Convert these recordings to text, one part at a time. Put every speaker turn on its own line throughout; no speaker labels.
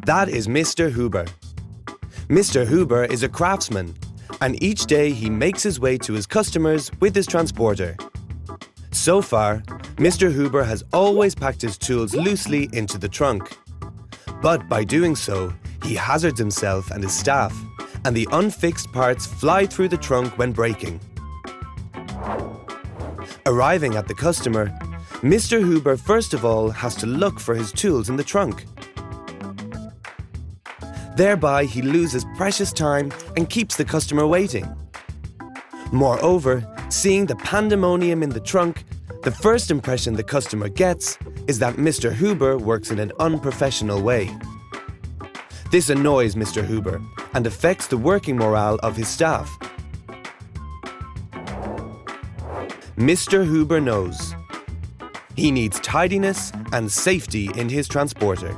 That is Mr. Huber. Mr. Huber is a craftsman, and each day he makes his way to his customers with his transporter. So far, Mr. Huber has always packed his tools loosely into the trunk. But by doing so, he hazards himself and his staff, and the unfixed parts fly through the trunk when breaking. Arriving at the customer, Mr. Huber first of all has to look for his tools in the trunk. Thereby, he loses precious time and keeps the customer waiting. Moreover, seeing the pandemonium in the trunk, the first impression the customer gets is that Mr. Huber works in an unprofessional way. This annoys Mr. Huber and affects the working morale of his staff. Mr. Huber knows. He needs tidiness and safety in his transporter.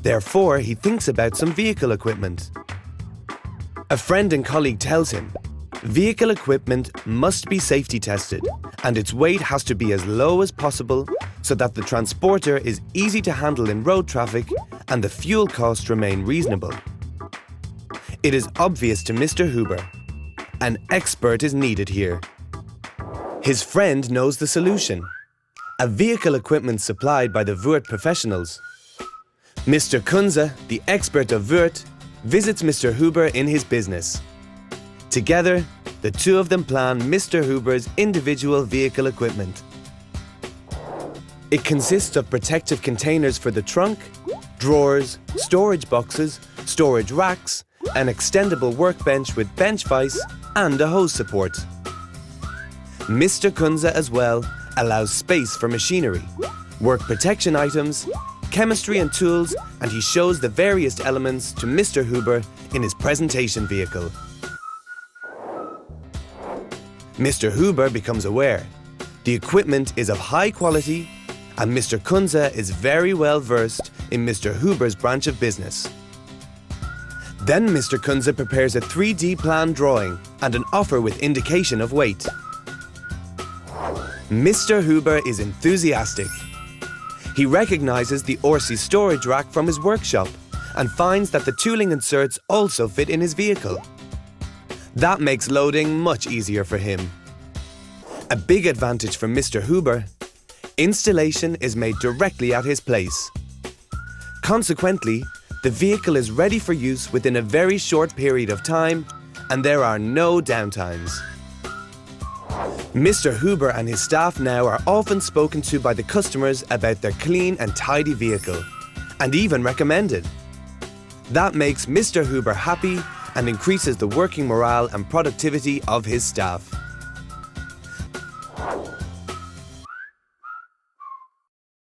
Therefore, he thinks about some vehicle equipment. A friend and colleague tells him, vehicle equipment must be safety tested and its weight has to be as low as possible so that the transporter is easy to handle in road traffic and the fuel costs remain reasonable. It is obvious to Mr. Huber. An expert is needed here. His friend knows the solution. A vehicle equipment supplied by the Würth professionals. Mr. Kunze, the expert of Würth, visits Mr. Huber in his business. Together, the two of them plan Mr. Huber's individual vehicle equipment. It consists of protective containers for the trunk, drawers, storage boxes, storage racks, an extendable workbench with bench vise, and a hose support. Mr. Kunze as well allows space for machinery, work protection items, chemistry and tools, and he shows the various elements to Mr. Huber in his presentation vehicle. Mr. Huber becomes aware the equipment is of high quality and Mr. Kunze is very well versed in Mr. Huber's branch of business. Then Mr. Kunze prepares a 3D plan drawing and an offer with indication of weight. Mr. Huber is enthusiastic. He recognizes the Orsi storage rack from his workshop and finds that the tooling inserts also fit in his vehicle. That makes loading much easier for him. A big advantage for Mr. Huber, installation is made directly at his place. Consequently, the vehicle is ready for use within a very short period of time and there are no downtimes. Mr. Huber and his staff now are often spoken to by the customers about their clean and tidy vehicle, and even recommended. That makes Mr. Huber happy and increases the working morale and productivity of his staff.